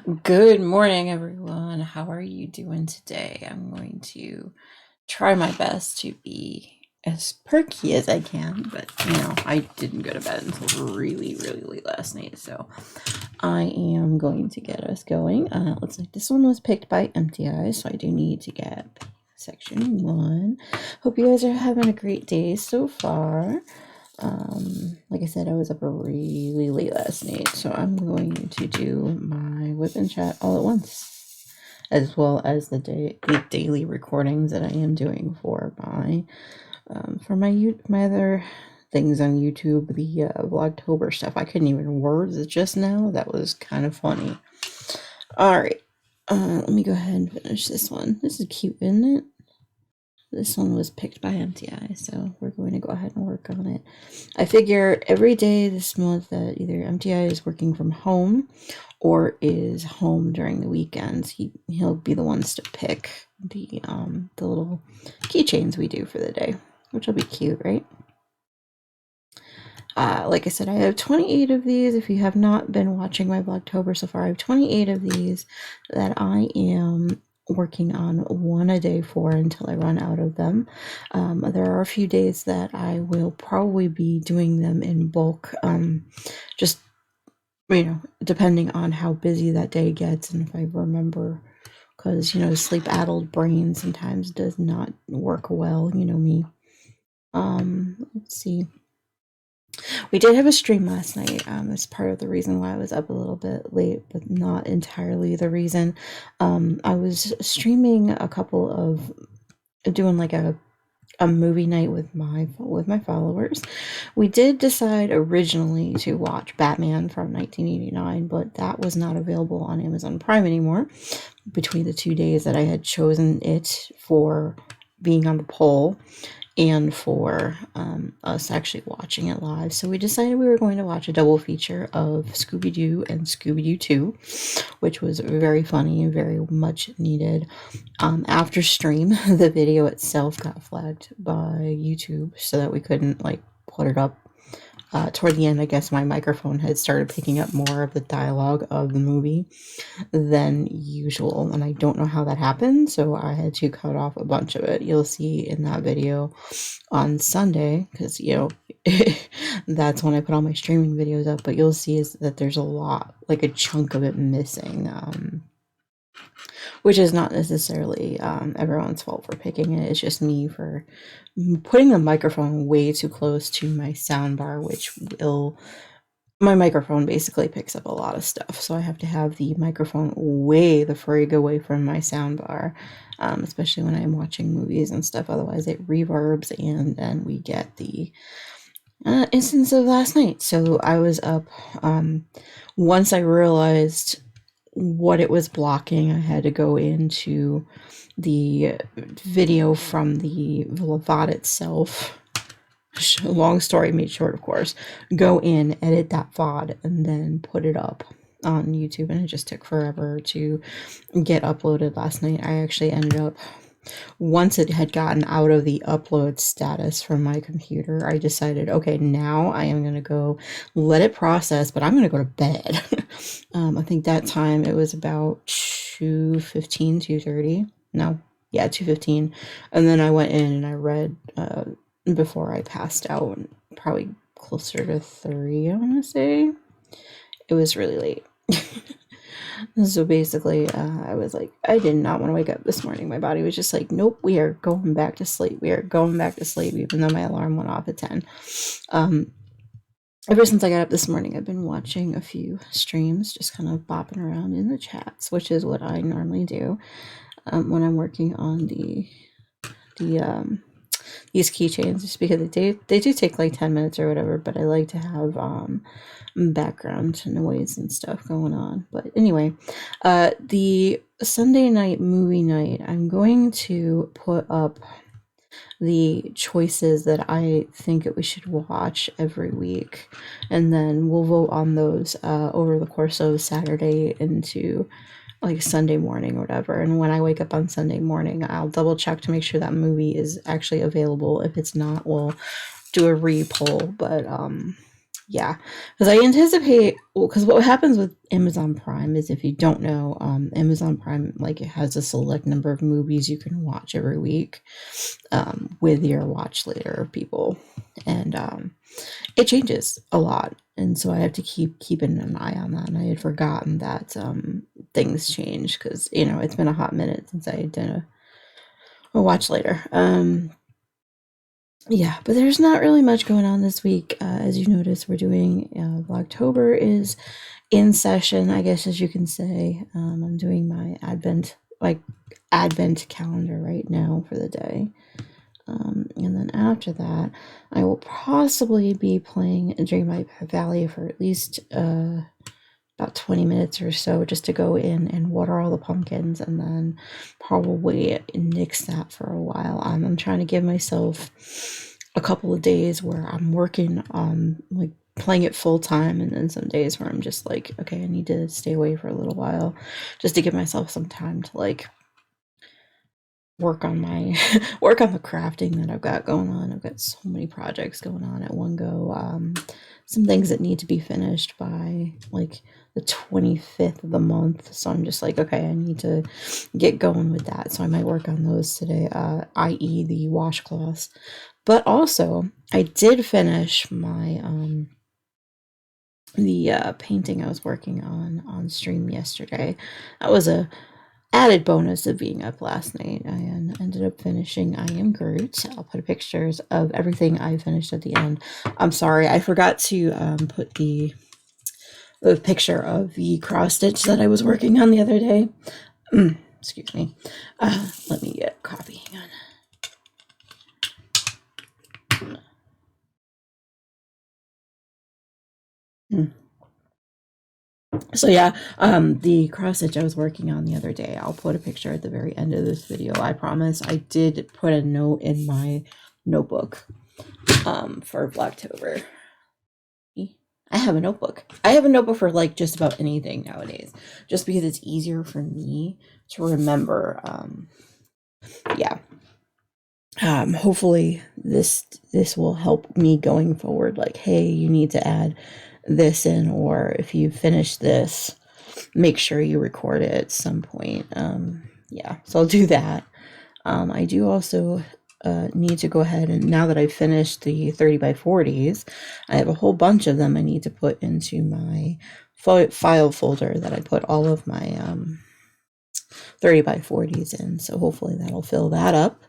Good morning, everyone. How are you doing today? I'm going to try my best to be as perky as I can, but I didn't go to bed until really, really late last night, so I am going to get us going. Looks like this one was picked by MTI, so I do need to get section 1. Hope you guys are having a great day so far. Like I said, I was up really late last night, so I'm going to do my whip and chat all at once, as well as the daily recordings that I am doing for my other things on YouTube, the Vlogtober stuff. I couldn't even words it just now. That was kind of funny. All right, let me go ahead and finish this one. This is cute, isn't it? This one was picked by MTI, so we're going to go ahead and work on it. I figure every day this month that either MTI is working from home or is home during the weekends, he'll be the ones to pick the little keychains we do for the day, which will be cute, right? Like I said, I have 28 of these. If you have not been watching my Vlogtober so far, I have 28 of these that I am working on one a day for until I run out of them. There are a few days that I will probably be doing them in bulk, just depending on how busy that day gets and if I remember, because sleep-addled brain sometimes does not work well. You know me. Let's see. We did have a stream last night. As part of the reason why I was up a little bit late, but not entirely the reason. I was streaming doing like a movie night with my followers. We did decide originally to watch Batman from 1989, but that was not available on Amazon Prime anymore. Between the 2 days that I had chosen it for being on the poll and for us actually watching it live. So we decided we were going to watch a double feature of Scooby-Doo and Scooby-Doo 2, which was very funny and very much needed. After stream, the video itself got flagged by YouTube so that we couldn't put it up. Toward the end, I guess my microphone had started picking up more of the dialogue of the movie than usual, and I don't know how that happened, so I had to cut off a bunch of it. You'll see in that video on Sunday, because that's when I put all my streaming videos up, but you'll see is that there's a lot, like a chunk of it missing, which is not necessarily everyone's fault for picking it. It's just me for putting the microphone way too close to my soundbar, my microphone basically picks up a lot of stuff, so I have to have the microphone way the frig away from my soundbar, especially when I'm watching movies and stuff. Otherwise it reverbs, and then we get the instance of last night. So I was up, once I realized what it was blocking, I had to go into the video from the VOD itself. Long story made short, of course. Go in, edit that VOD, and then put it up on YouTube, and it just took forever to get uploaded last night. I actually ended up, once it had gotten out of the upload status from my computer, I decided, okay, now I am going to go let it process, but I'm going to go to bed. I think that time it was about 2:15, 2:30. No, yeah, 2:15. And then I went in and I read before I passed out, probably closer to 3, I want to say. It was really late. So basically, I was like, I did not want to wake up this morning. My body was just like, nope, we are going back to sleep. We are going back to sleep, even though my alarm went off at 10. Ever since I got up this morning, I've been watching a few streams, just kind of bopping around in the chats, which is what I normally do when I'm working on these keychains, just because they do take like 10 minutes or whatever, but I like to have background noise and stuff going on. But anyway, the Sunday night movie night, I'm going to put up the choices that I think that we should watch every week, and then we'll vote on those over the course of Saturday into like Sunday morning or whatever. And when I wake up on Sunday morning, I'll double check to make sure that movie is actually available. If it's not, we'll do a re-poll. But Yeah, because I anticipate, because what happens with Amazon Prime is, if you don't know, Amazon Prime, like, it has a select number of movies you can watch every week, with your watch later of people, and it changes a lot, and so I have to keep keeping an eye on that. And I had forgotten that things change, because it's been a hot minute since I did a watch later. Yeah, but there's not really much going on this week. As you notice, we're doing Vlogtober is in session, I guess, as you can say. I'm doing my Advent calendar right now for the day. And then after that, I will possibly be playing Dream My Valley for at least about 20 minutes or so, just to go in and water all the pumpkins, and then probably nix that for a while. I'm trying to give myself a couple of days where I'm working on, like, playing it full time, and then some days where I'm just like, okay, I need to stay away for a little while, just to give myself some time to, like, work on my work on the crafting that I've got going on. I've got so many projects going on at one go. Some things that need to be finished by, like, the 25th of the month. So I'm just like, okay, I need to get going with that. So I might work on those today, i.e. the washcloths. But also, I did finish my the painting I was working on stream yesterday. That was a added bonus of being up last night. I ended up finishing I Am Groot. I'll put pictures of everything I finished at the end. I'm sorry, I forgot to put the picture of the cross stitch that I was working on the other day. Excuse me. Let me get a copy. Hang on. So yeah, the cross stitch I was working on the other day, I'll put a picture at the very end of this video. I promise. I did put a note in my notebook for Vlogtober. I have a notebook. I have a notebook for, like, just about anything nowadays, just because it's easier for me to remember. Yeah. Hopefully this will help me going forward. Like, hey, you need to add this in, or if you finish this, make sure you record it at some point. Yeah, so I'll do that. I do also need to go ahead, and now that I've finished the 30 by 40s, I have a whole bunch of them I need to put into my file folder that I put all of my 30 by 40s in. So hopefully that'll fill that up.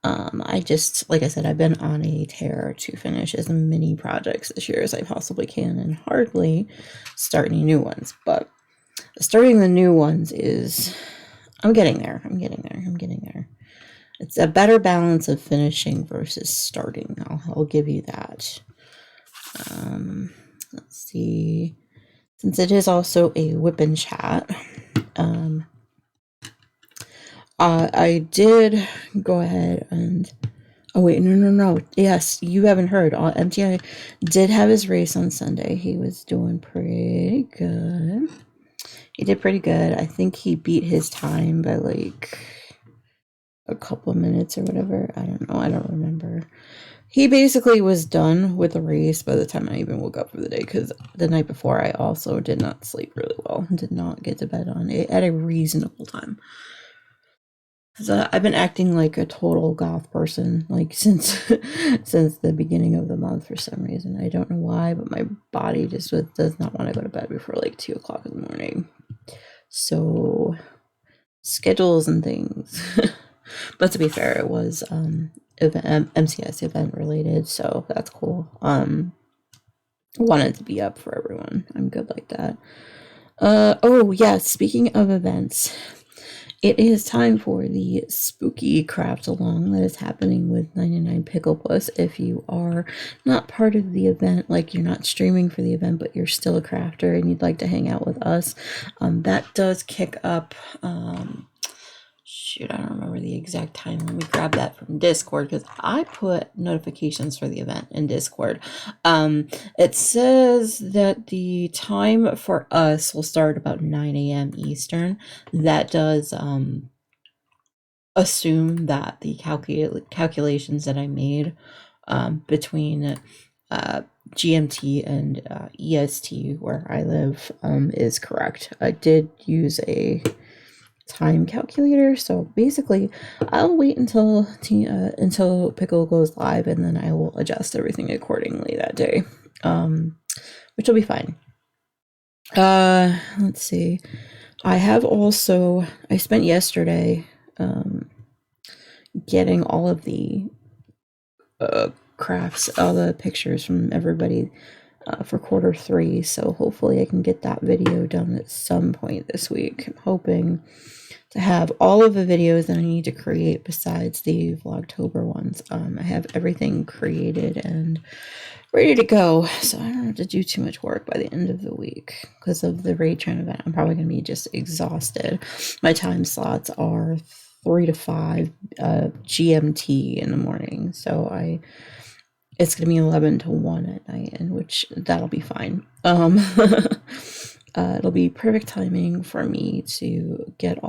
I just, like I said, I've been on a tear to finish as many projects this year as I possibly can, and hardly start any new ones. But starting the new ones is, I'm getting there. I'm getting there. It's a better balance of finishing versus starting. I'll give you that. Let's see. Since it is also a WIP and chat, I did go ahead and... Oh, wait, no. Yes, you haven't heard. MTI did have his race on Sunday. He was doing pretty good. He did pretty good. I think he beat his time by, like, a couple minutes or whatever. I don't know. I don't remember. He basically was done with the race by the time I even woke up for the day, because the night before I also did not sleep really well and did not get to bed on it at a reasonable time. I've been acting like a total goth person, like, since the beginning of the month for some reason. I don't know why, but my body just does not want to go to bed before, like, 2 o'clock in the morning. So schedules and things. But to be fair, it was MCS event related, so that's cool. Wanted to be up for everyone. I'm good like that. Oh yeah, speaking of events, it is time for the spooky craft along that is happening with 99 Pickle Plus. If you are not part of the event, like, you're not streaming for the event, but you're still a crafter and you'd like to hang out with us, that does kick up. Shoot, I don't remember the exact time. Let me grab that from Discord, because I put notifications for the event in Discord. It says that the time for us will start about 9 a.m. Eastern. That does assume that the calculations that I made between GMT and EST where I live is correct. I did use a time calculator, so basically I'll wait until Pickle goes live, and then I will adjust everything accordingly that day, which will be fine. Let's see. I spent yesterday getting all of the crafts, all the pictures from everybody for quarter 3, so hopefully I can get that video done at some point this week. I'm hoping to have all of the videos that I need to create besides the Vlogtober ones. I have everything created and ready to go, so I don't have to do too much work by the end of the week. Because of the Raid Train event, I'm probably going to be just exhausted. My time slots are 3 to 5 GMT in the morning, so it's going to be 11 to 1 at night, in which that'll be fine. It'll be perfect timing for me to get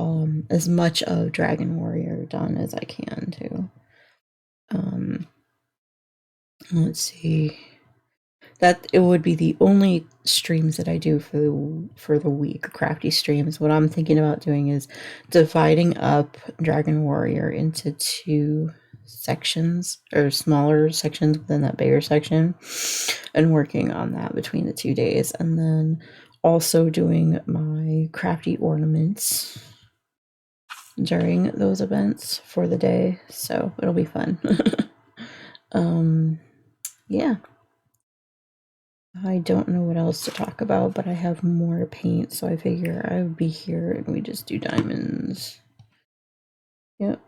as much of Dragon Warrior done as I can too. Let's see. That it would be the only streams that I do for the week, crafty streams. What I'm thinking about doing is dividing up Dragon Warrior into 2 sections, or smaller sections within that bigger section, and working on that between the 2 days, and then also doing my crafty ornaments during those events for the day, so it'll be fun. Yeah. I don't know what else to talk about, but I have more to paint, so I figure I would be here and we just do diamonds. Yep.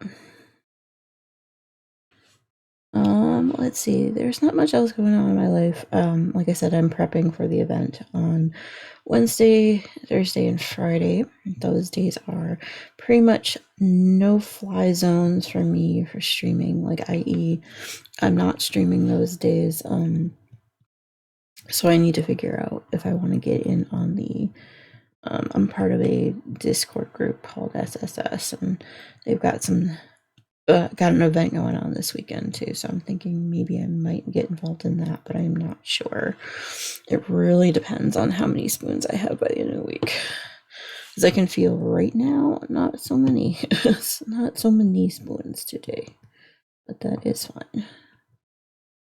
Let's see. There's not much else going on in my life. Like I said, I'm prepping for the event on Wednesday, Thursday, and Friday. Those days are pretty much no fly zones for me for streaming, like i.e. I'm not streaming those days. So I need to figure out if I want to get in on the I'm part of a Discord group called SSS, and they've got an event going on this weekend too, so I'm thinking maybe I might get involved in that, but I'm not sure. It really depends on how many spoons I have by the end of the week, because I can feel right now not so many spoons today, but that is fine.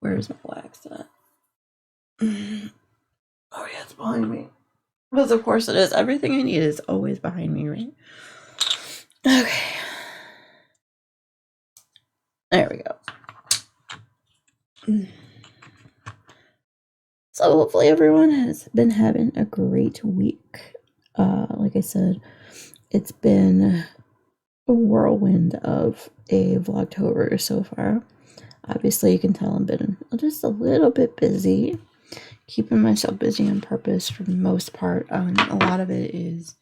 Where's my wax at? Oh yeah, it's behind me. Because of course it is. Everything I need is always behind me, right? Okay. There we go. So hopefully everyone has been having a great week. Like I said, it's been a whirlwind of a Vlogtober so far. Obviously, you can tell I've been just a little bit busy, keeping myself busy on purpose for the most part. A lot of it is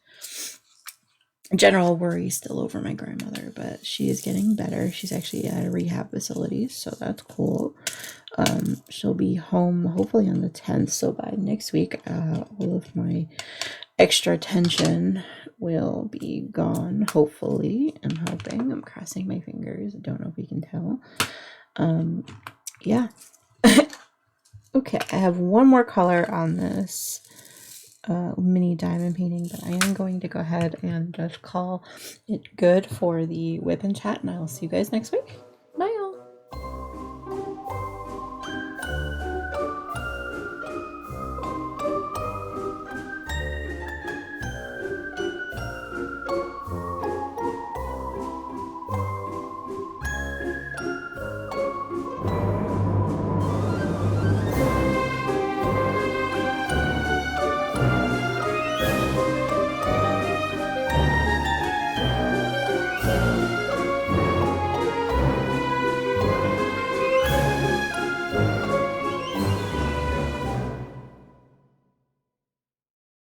general worry still over my grandmother, but she is getting better. She's actually at a rehab facility, so that's cool. She'll be home hopefully on the 10th, so by next week, all of my extra tension will be gone, hopefully. I'm hoping. I'm crossing my fingers. I don't know if you can tell. Yeah. Okay, I have one more color on this mini diamond painting, but I am going to go ahead and just call it good for the WIP and chat, and I will see you guys next week.